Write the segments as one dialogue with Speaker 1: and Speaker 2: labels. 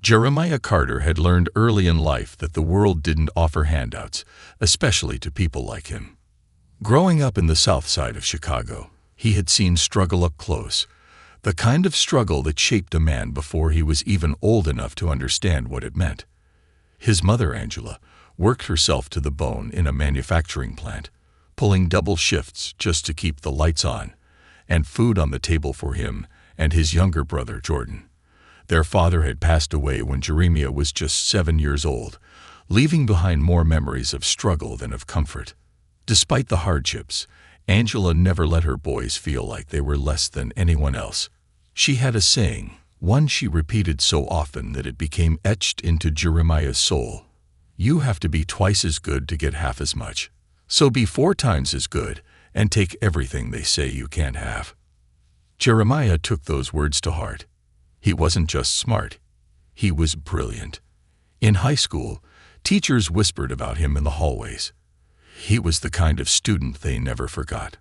Speaker 1: Jeremiah Carter had learned early in life that the world didn't offer handouts, especially to people like him. Growing up in the South Side of Chicago, he had seen struggle up close, the kind of struggle that shaped a man before he was even old enough to understand what it meant. His mother, Angela, worked herself to the bone in a manufacturing plant, pulling double shifts just to keep the lights on and food on the table for him and his younger brother, Jordan. Their father had passed away when Jeremiah was just 7 years old, leaving behind more memories of struggle than of comfort. Despite the hardships, Angela never let her boys feel like they were less than anyone else. She had a saying, one she repeated so often that it became etched into Jeremiah's soul. You have to be twice as good to get half as much. So be 4 times as good and take everything they say you can't have. Jeremiah took those words to heart. He wasn't just smart. He was brilliant. In high school, teachers whispered about him in the hallways. He was the kind of student they never forgot.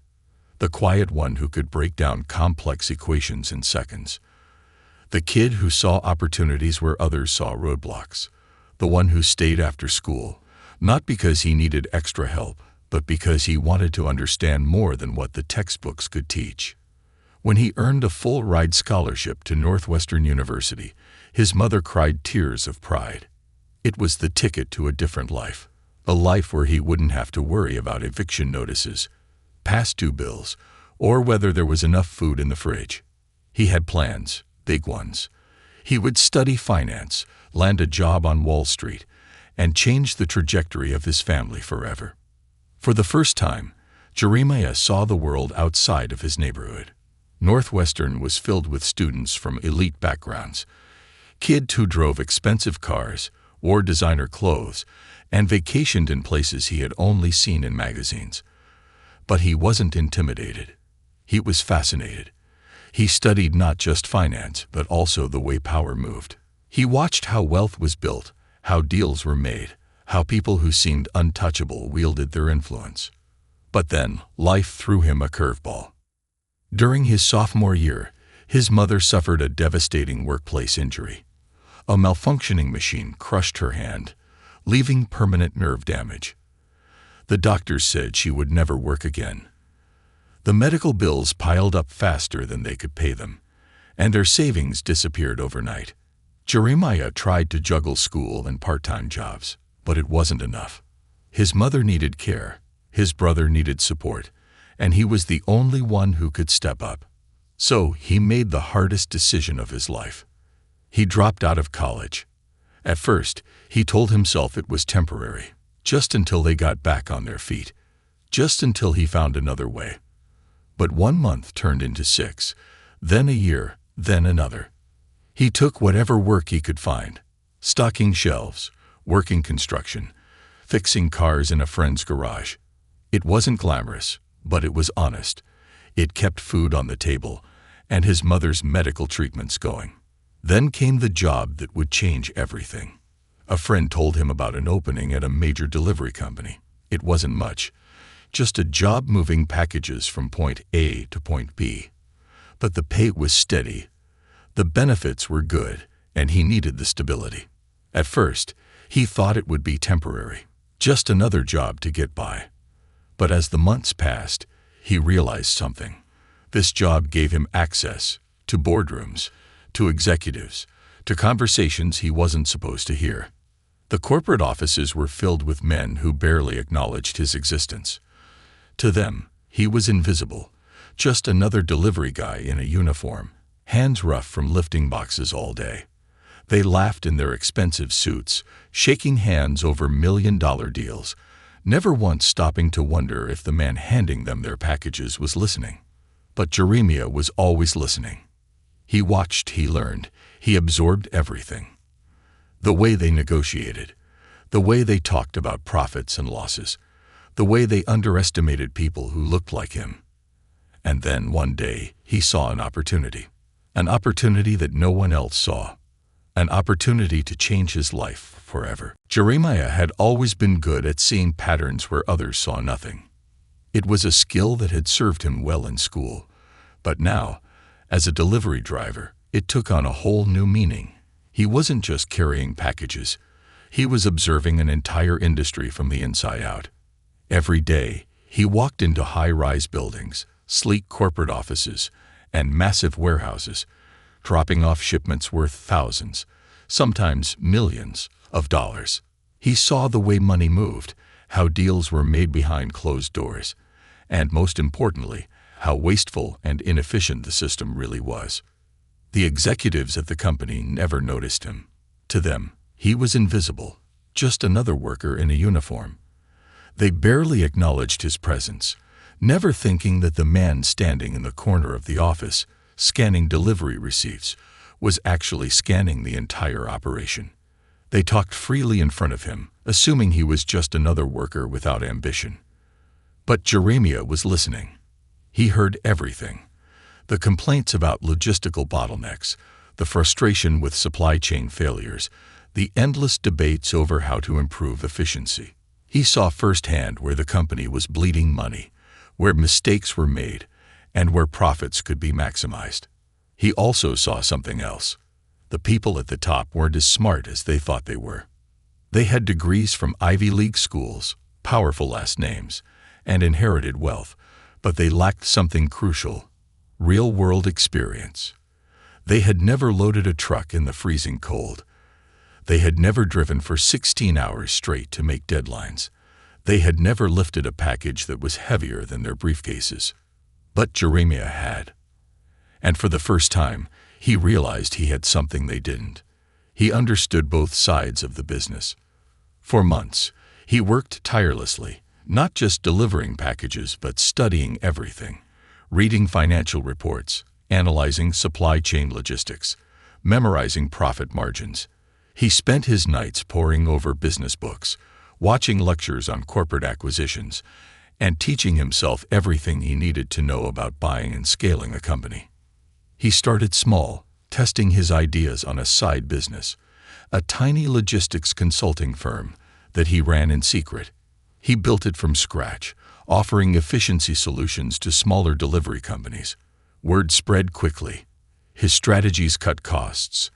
Speaker 1: The quiet one who could break down complex equations in seconds. The kid who saw opportunities where others saw roadblocks. The one who stayed after school, not because he needed extra help, but because he wanted to understand more than what the textbooks could teach. When he earned a full-ride scholarship to Northwestern University, his mother cried tears of pride. It was the ticket to a different life. A life where he wouldn't have to worry about eviction notices, past due bills, or whether there was enough food in the fridge. He had plans, big ones. He would study finance, land a job on Wall Street, and change the trajectory of his family forever. For the first time, Jeremiah saw the world outside of his neighborhood. Northwestern was filled with students from elite backgrounds, kids who drove expensive cars, wore designer clothes, and vacationed in places he had only seen in magazines. But he wasn't intimidated. He was fascinated. He studied not just finance, but also the way power moved. He watched how wealth was built, how deals were made, how people who seemed untouchable wielded their influence. But then, life threw him a curveball. During his sophomore year, his mother suffered a devastating workplace injury. A malfunctioning machine crushed her hand, leaving permanent nerve damage. The doctors said she would never work again. The medical bills piled up faster than they could pay them, and their savings disappeared overnight. Jeremiah tried to juggle school and part-time jobs, but it wasn't enough. His mother needed care, his brother needed support, and he was the only one who could step up. So he made the hardest decision of his life. He dropped out of college. At first, he told himself it was temporary, just until they got back on their feet, just until he found another way. But 1 month turned into 6, then a year, then another. He took whatever work he could find, stocking shelves, working construction, fixing cars in a friend's garage. It wasn't glamorous, but it was honest. It kept food on the table and his mother's medical treatments going. Then came the job that would change everything. A friend told him about an opening at a major delivery company. It wasn't much, just a job moving packages from point A to point B. But the pay was steady, the benefits were good, and he needed the stability. At first, he thought it would be temporary, just another job to get by. But as the months passed, he realized something. This job gave him access to boardrooms, to executives, to conversations he wasn't supposed to hear. The corporate offices were filled with men who barely acknowledged his existence. To them, he was invisible, just another delivery guy in a uniform, hands rough from lifting boxes all day. They laughed in their expensive suits, shaking hands over million-dollar deals, never once stopping to wonder if the man handing them their packages was listening. But Jeremiah was always listening. He watched, he learned, he absorbed everything. The way they negotiated, the way they talked about profits and losses, the way they underestimated people who looked like him. And then one day he saw an opportunity that no one else saw, an opportunity to change his life forever. Jeremiah had always been good at seeing patterns where others saw nothing. It was a skill that had served him well in school, but now, as a delivery driver, it took on a whole new meaning. He wasn't just carrying packages. He was observing an entire industry from the inside out. Every day, he walked into high-rise buildings, sleek corporate offices, and massive warehouses, dropping off shipments worth thousands, sometimes millions, of dollars. He saw the way money moved, how deals were made behind closed doors, and most importantly, how wasteful and inefficient the system really was. The executives at the company never noticed him. To them, he was invisible, just another worker in a uniform. They barely acknowledged his presence, never thinking that the man standing in the corner of the office, scanning delivery receipts, was actually scanning the entire operation. They talked freely in front of him, assuming he was just another worker without ambition. But Jeremiah was listening. He heard everything. The complaints about logistical bottlenecks, the frustration with supply chain failures, the endless debates over how to improve efficiency. He saw firsthand where the company was bleeding money, where mistakes were made, and where profits could be maximized. He also saw something else. The people at the top weren't as smart as they thought they were. They had degrees from Ivy League schools, powerful last names, and inherited wealth, but they lacked something crucial: real-world experience. They had never loaded a truck in the freezing cold. They had never driven for 16 hours straight to make deadlines. They had never lifted a package that was heavier than their briefcases. But Jeremiah had. And for the first time, he realized he had something they didn't. He understood both sides of the business. For months, he worked tirelessly, not just delivering packages but studying everything, reading financial reports, analyzing supply chain logistics, memorizing profit margins. He spent his nights poring over business books, watching lectures on corporate acquisitions, and teaching himself everything he needed to know about buying and scaling a company. He started small, testing his ideas on a side business, a tiny logistics consulting firm that he ran in secret. He built it from scratch, offering efficiency solutions to smaller delivery companies. Word spread quickly. His strategies cut costs,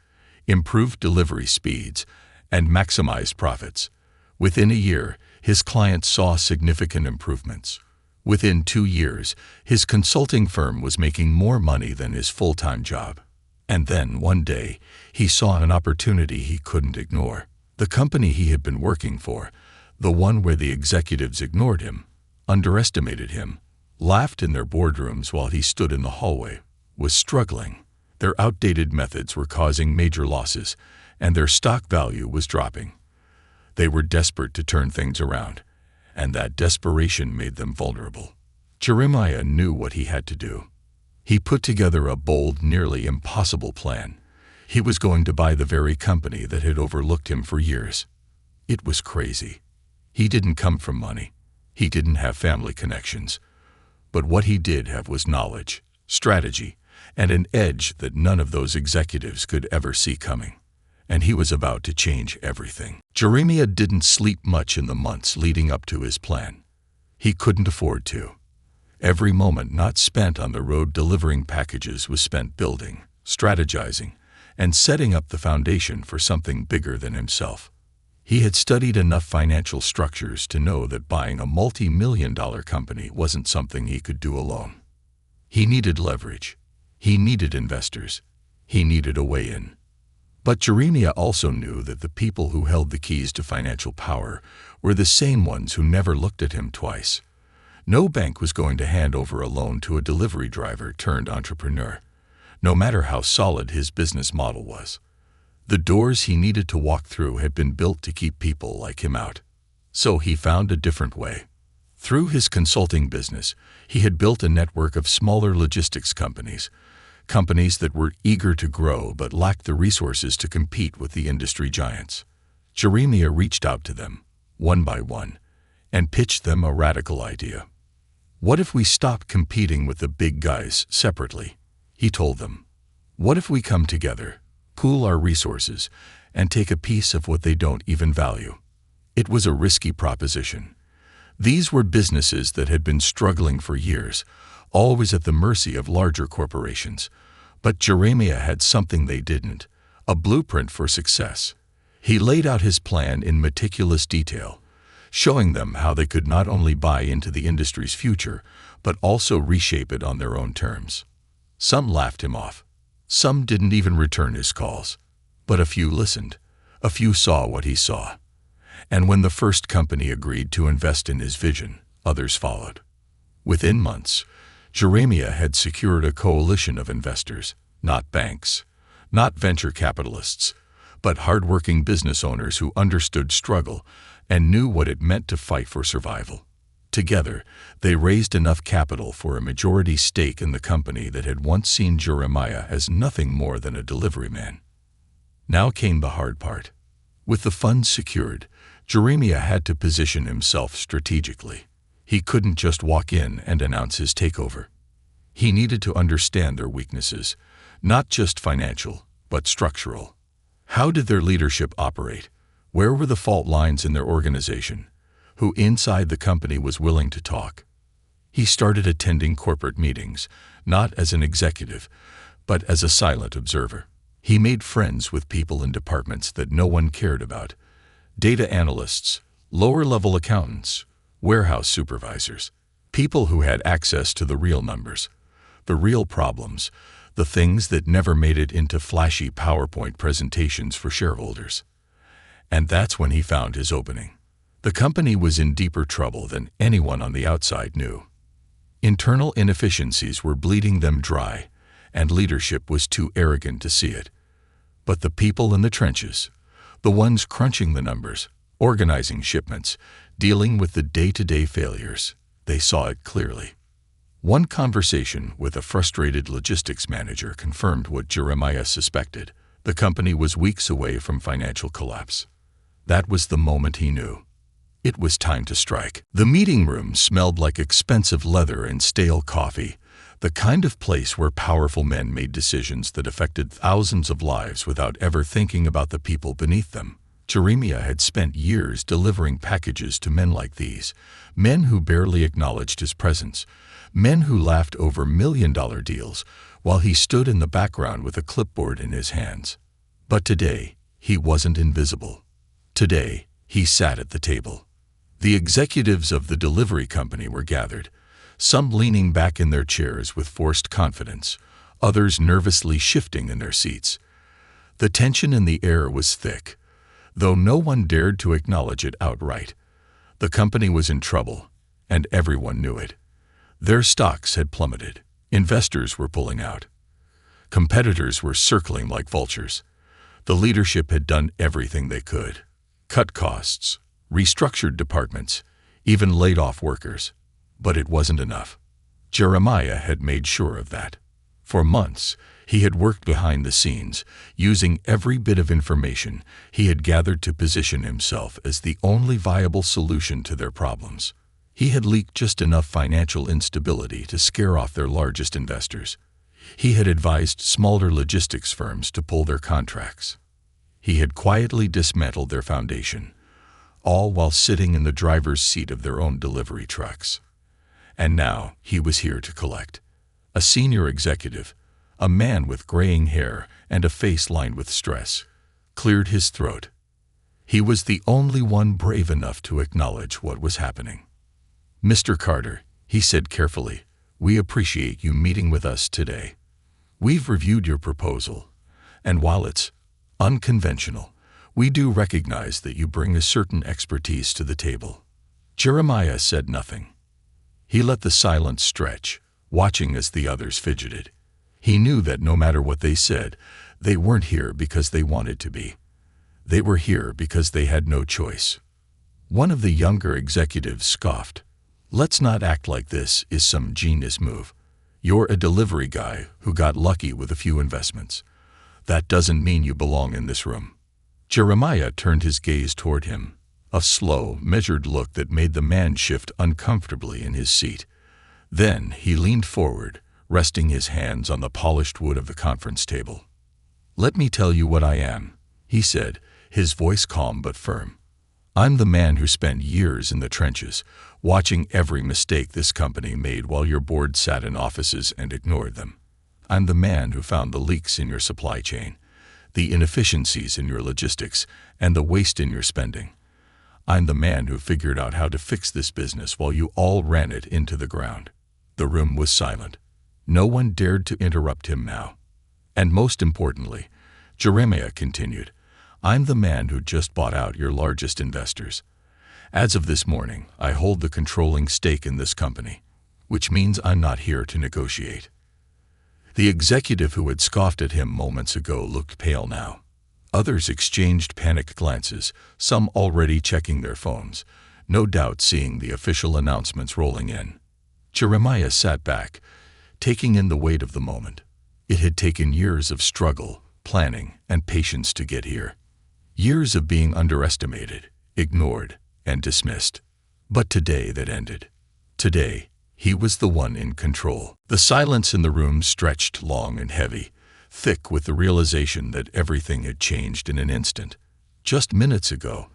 Speaker 1: improved delivery speeds, and maximized profits. Within a year, his clients saw significant improvements. Within 2 years, his consulting firm was making more money than his full-time job. And then, one day, he saw an opportunity he couldn't ignore. The company he had been working for, the one where the executives ignored him, underestimated him, laughed in their boardrooms while he stood in the hallway, was struggling. Their outdated methods were causing major losses, and their stock value was dropping. They were desperate to turn things around, and that desperation made them vulnerable. Jeremiah knew what he had to do. He put together a bold, nearly impossible plan. He was going to buy the very company that had overlooked him for years. It was crazy. He didn't come from money. He didn't have family connections. But what he did have was knowledge, strategy, and an edge that none of those executives could ever see coming. And he was about to change everything. Jeremiah didn't sleep much in the months leading up to his plan. He couldn't afford to. Every moment not spent on the road delivering packages was spent building, strategizing, and setting up the foundation for something bigger than himself. He had studied enough financial structures to know that buying a multi-million-dollar company wasn't something he could do alone. He needed leverage. He needed investors. He needed a way in. But Jeremiah also knew that the people who held the keys to financial power were the same ones who never looked at him twice. No bank was going to hand over a loan to a delivery driver turned entrepreneur, no matter how solid his business model was. The doors he needed to walk through had been built to keep people like him out. So he found a different way. Through his consulting business, he had built a network of smaller logistics companies that were eager to grow but lacked the resources to compete with the industry giants. Jeremiah reached out to them, one by one, and pitched them a radical idea. "What if we stop competing with the big guys separately?" he told them. "What if we come together, pool our resources, and take a piece of what they don't even value?" It was a risky proposition. These were businesses that had been struggling for years, always at the mercy of larger corporations. But Jeremiah had something they didn't: a blueprint for success. He laid out his plan in meticulous detail, showing them how they could not only buy into the industry's future, but also reshape it on their own terms. Some laughed him off. Some didn't even return his calls. But a few listened. A few saw what he saw. And when the first company agreed to invest in his vision, others followed. Within months, Jeremiah had secured a coalition of investors, not banks, not venture capitalists, but hardworking business owners who understood struggle and knew what it meant to fight for survival. Together, they raised enough capital for a majority stake in the company that had once seen Jeremiah as nothing more than a delivery man. Now came the hard part. With the funds secured, Jeremiah had to position himself strategically. He couldn't just walk in and announce his takeover. He needed to understand their weaknesses, not just financial, but structural. How did their leadership operate? Where were the fault lines in their organization? Who inside the company was willing to talk? He started attending corporate meetings, not as an executive, but as a silent observer. He made friends with people in departments that no one cared about: data analysts, lower-level accountants, warehouse supervisors, people who had access to the real numbers, the real problems, the things that never made it into flashy PowerPoint presentations for shareholders. And that's when he found his opening. The company was in deeper trouble than anyone on the outside knew. Internal inefficiencies were bleeding them dry, and leadership was too arrogant to see it. But the people in the trenches, the ones crunching the numbers, organizing shipments, dealing with the day-to-day failures, they saw it clearly. One conversation with a frustrated logistics manager confirmed what Jeremiah suspected. The company was weeks away from financial collapse. That was the moment he knew. It was time to strike. The meeting room smelled like expensive leather and stale coffee, the kind of place where powerful men made decisions that affected thousands of lives without ever thinking about the people beneath them. Jeremiah had spent years delivering packages to men like these, men who barely acknowledged his presence, men who laughed over million-dollar deals while he stood in the background with a clipboard in his hands. But today, he wasn't invisible. Today, he sat at the table. The executives of the delivery company were gathered, some leaning back in their chairs with forced confidence, others nervously shifting in their seats. The tension in the air was thick, though no one dared to acknowledge it outright. The company was in trouble, and everyone knew it. Their stocks had plummeted. Investors were pulling out. Competitors were circling like vultures. The leadership had done everything they could. Cut costs, restructured departments, even laid off workers. But it wasn't enough. Jeremiah had made sure of that. For months, he had worked behind the scenes, using every bit of information he had gathered to position himself as the only viable solution to their problems. He had leaked just enough financial instability to scare off their largest investors. He had advised smaller logistics firms to pull their contracts. He had quietly dismantled their foundation, all while sitting in the driver's seat of their own delivery trucks. And now he was here to collect. A senior executive, a man with graying hair and a face lined with stress, cleared his throat. He was the only one brave enough to acknowledge what was happening. "Mr. Carter," he said carefully, "we appreciate you meeting with us today. We've reviewed your proposal, and while it's unconventional, we do recognize that you bring a certain expertise to the table." Jeremiah said nothing. He let the silence stretch, watching as the others fidgeted. He knew that no matter what they said, they weren't here because they wanted to be. They were here because they had no choice. One of the younger executives scoffed. "Let's not act like this is some genius move. You're a delivery guy who got lucky with a few investments. That doesn't mean you belong in this room." Jeremiah turned his gaze toward him, a slow, measured look that made the man shift uncomfortably in his seat. Then he leaned forward, resting his hands on the polished wood of the conference table. "Let me tell you what I am," he said, his voice calm but firm. "I'm the man who spent years in the trenches, watching every mistake this company made while your board sat in offices and ignored them. I'm the man who found the leaks in your supply chain, the inefficiencies in your logistics, and the waste in your spending. I'm the man who figured out how to fix this business while you all ran it into the ground." The room was silent. No one dared to interrupt him now. And most importantly, Jeremiah continued, "I'm the man who just bought out your largest investors. As of this morning, I hold the controlling stake in this company, which means I'm not here to negotiate." The executive who had scoffed at him moments ago looked pale now. Others exchanged panicked glances, some already checking their phones, no doubt seeing the official announcements rolling in. Jeremiah sat back, taking in the weight of the moment. It had taken years of struggle, planning, and patience to get here. Years of being underestimated, ignored, and dismissed. But today that ended. Today, he was the one in control. The silence in the room stretched long and heavy, thick with the realization that everything had changed in an instant. Just minutes ago,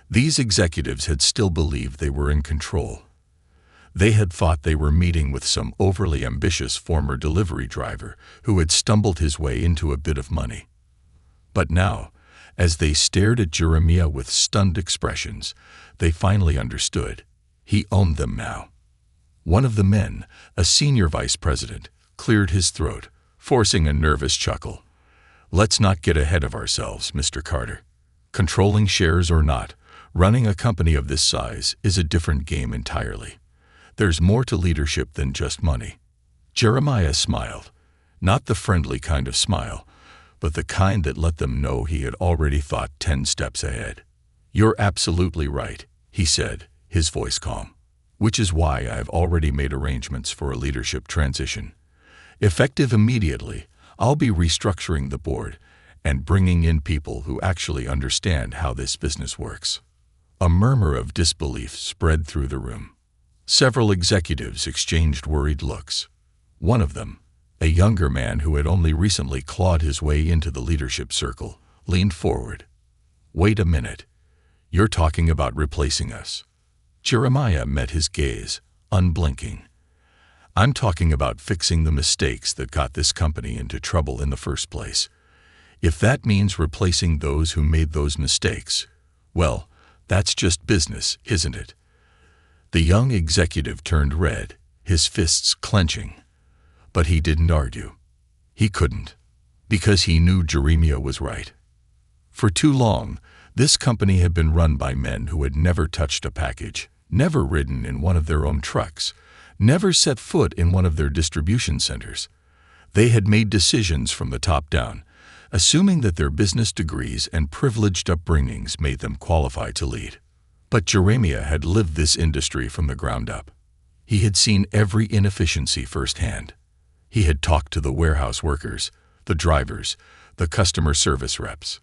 Speaker 1: these executives had still believed they were in control. They had thought they were meeting with some overly ambitious former delivery driver who had stumbled his way into a bit of money. But now, as they stared at Jeremiah with stunned expressions, they finally understood. He owned them now. One of the men, a senior vice president, cleared his throat, forcing a nervous chuckle. "Let's not get ahead of ourselves, Mr. Carter. Controlling shares or not, running a company of this size is a different game entirely. There's more to leadership than just money." Jeremiah smiled, not the friendly kind of smile, but the kind that let them know he had already thought 10 steps ahead. "You're absolutely right," he said, his voice calm. "Which is why I've already made arrangements for a leadership transition. Effective immediately, I'll be restructuring the board and bringing in people who actually understand how this business works." A murmur of disbelief spread through the room. Several executives exchanged worried looks. One of them, a younger man who had only recently clawed his way into the leadership circle, leaned forward. "Wait a minute. You're talking about replacing us?" Jeremiah met his gaze, unblinking. "I'm talking about fixing the mistakes that got this company into trouble in the first place. If that means replacing those who made those mistakes, well, that's just business, isn't it?" The young executive turned red, his fists clenching. But he didn't argue. He couldn't, because he knew Jeremiah was right. For too long, this company had been run by men who had never touched a package, never ridden in one of their own trucks, never set foot in one of their distribution centers. They had made decisions from the top down, assuming that their business degrees and privileged upbringings made them qualified to lead. But Jeremiah had lived this industry from the ground up. He had seen every inefficiency firsthand. He had talked to the warehouse workers, the drivers, the customer service reps.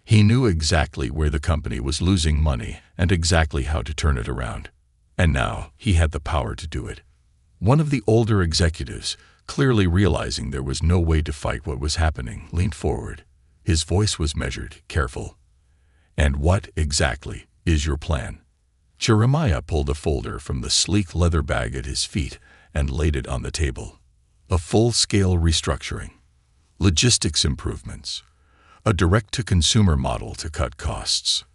Speaker 1: He knew exactly where the company was losing money and exactly how to turn it around. And now he had the power to do it. One of the older executives, clearly realizing there was no way to fight what was happening, leaned forward. His voice was measured, careful. "And what, exactly, is your plan?" Jeremiah pulled a folder from the sleek leather bag at his feet and laid it on the table. A full-scale restructuring, logistics improvements, a direct-to-consumer model to cut costs,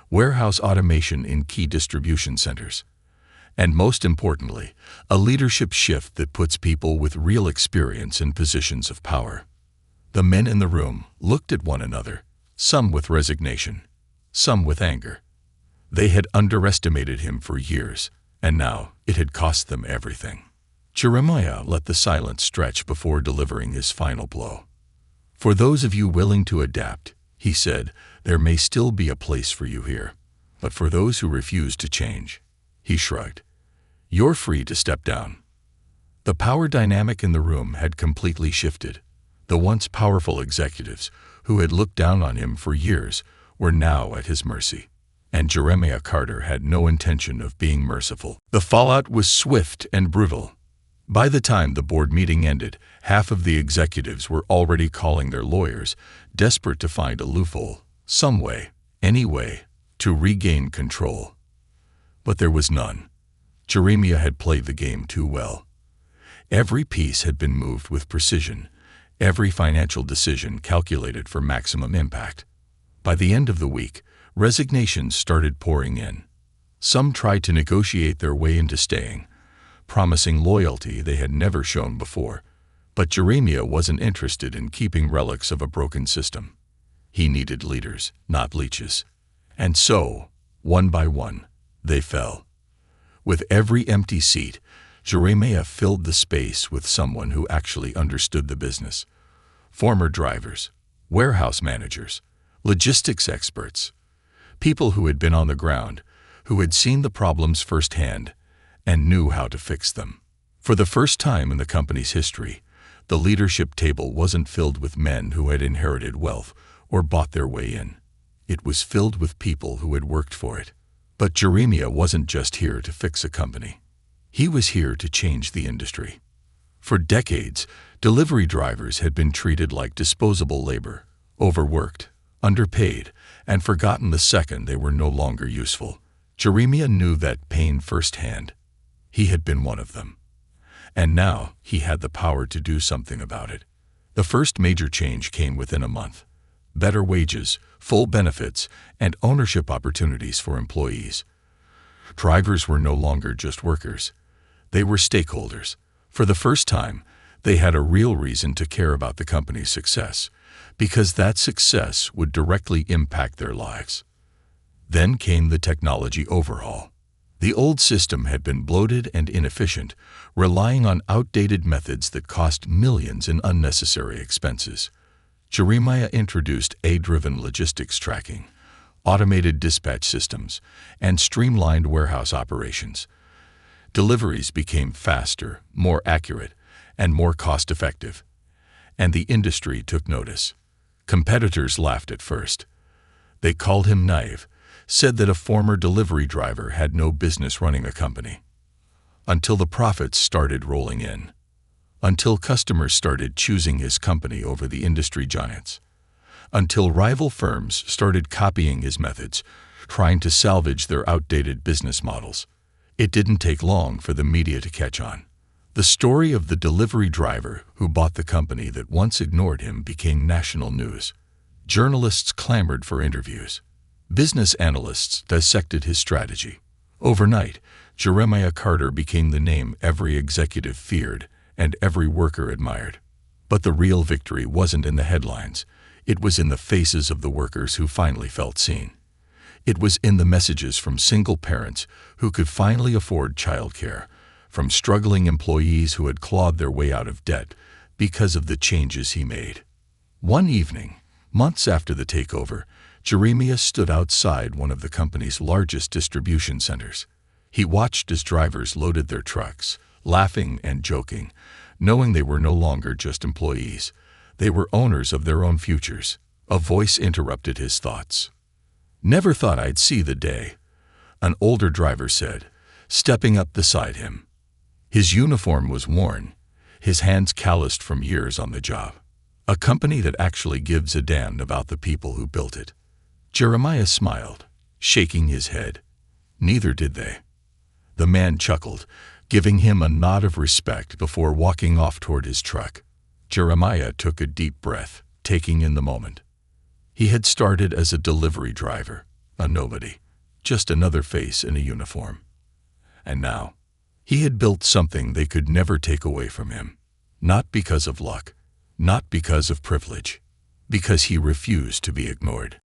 Speaker 1: warehouse automation in key distribution centers, and most importantly, a leadership shift that puts people with real experience in positions of power. The men in the room looked at one another, some with resignation, some with anger. They had underestimated him for years, and now it had cost them everything. Jeremiah let the silence stretch before delivering his final blow. "For those of you willing to adapt," he said, "there may still be a place for you here. But for those who refuse to change," he shrugged, "you're free to step down." The power dynamic in the room had completely shifted. The once powerful executives, who had looked down on him for years, were now at his mercy. And Jeremiah Carter had no intention of being merciful. The fallout was swift and brutal. By the time the board meeting ended, half of the executives were already calling their lawyers, desperate to find a loophole, some way, any way, to regain control. But there was none. Jeremiah had played the game too well. Every piece had been moved with precision, every financial decision calculated for maximum impact. By the end of the week, resignations started pouring in. Some tried to negotiate their way into staying, promising loyalty they had never shown before. But Jeremiah wasn't interested in keeping relics of a broken system. He needed leaders, not leeches. And so, one by one, they fell. With every empty seat, Jeremiah filled the space with someone who actually understood the business. Former drivers, warehouse managers, logistics experts, people who had been on the ground, who had seen the problems firsthand and knew how to fix them. For the first time in the company's history, the leadership table wasn't filled with men who had inherited wealth or bought their way in. It was filled with people who had worked for it. But Jeremiah wasn't just here to fix a company. He was here to change the industry. For decades, delivery drivers had been treated like disposable labor, overworked, underpaid, and forgotten the second they were no longer useful. Jeremiah knew that pain firsthand. He had been one of them. And now he had the power to do something about it. The first major change came within a month. Better wages, full benefits, and ownership opportunities for employees. Drivers were no longer just workers. They were stakeholders. For the first time, they had a real reason to care about the company's success, because that success would directly impact their lives. Then came the technology overhaul. The old system had been bloated and inefficient, relying on outdated methods that cost millions in unnecessary expenses. Jeremiah introduced AI-driven logistics tracking, automated dispatch systems, and streamlined warehouse operations. Deliveries became faster, more accurate, and more cost-effective. And the industry took notice. Competitors laughed at first. They called him naive, said that a former delivery driver had no business running a company. Until the profits started rolling in. Until customers started choosing his company over the industry giants. Until rival firms started copying his methods, trying to salvage their outdated business models. It didn't take long for the media to catch on. The story of the delivery driver who bought the company that once ignored him became national news. Journalists clamored for interviews. Business analysts dissected his strategy. Overnight, Jeremiah Carter became the name every executive feared and every worker admired. But the real victory wasn't in the headlines. It was in the faces of the workers who finally felt seen. It was in the messages from single parents who could finally afford childcare, from struggling employees who had clawed their way out of debt because of the changes he made. One evening, months after the takeover, Jeremiah stood outside one of the company's largest distribution centers. He watched as drivers loaded their trucks, laughing and joking, knowing they were no longer just employees. They were owners of their own futures. A voice interrupted his thoughts. "Never thought I'd see the day," an older driver said, stepping up beside him. His uniform was worn, his hands calloused from years on the job. A company that actually gives a damn about the people who built it. Jeremiah smiled, shaking his head. Neither did they. The man chuckled, giving him a nod of respect before walking off toward his truck. Jeremiah took a deep breath, taking in the moment. He had started as a delivery driver, a nobody, just another face in a uniform. And now, he had built something they could never take away from him. Not because of luck, not because of privilege, because he refused to be ignored.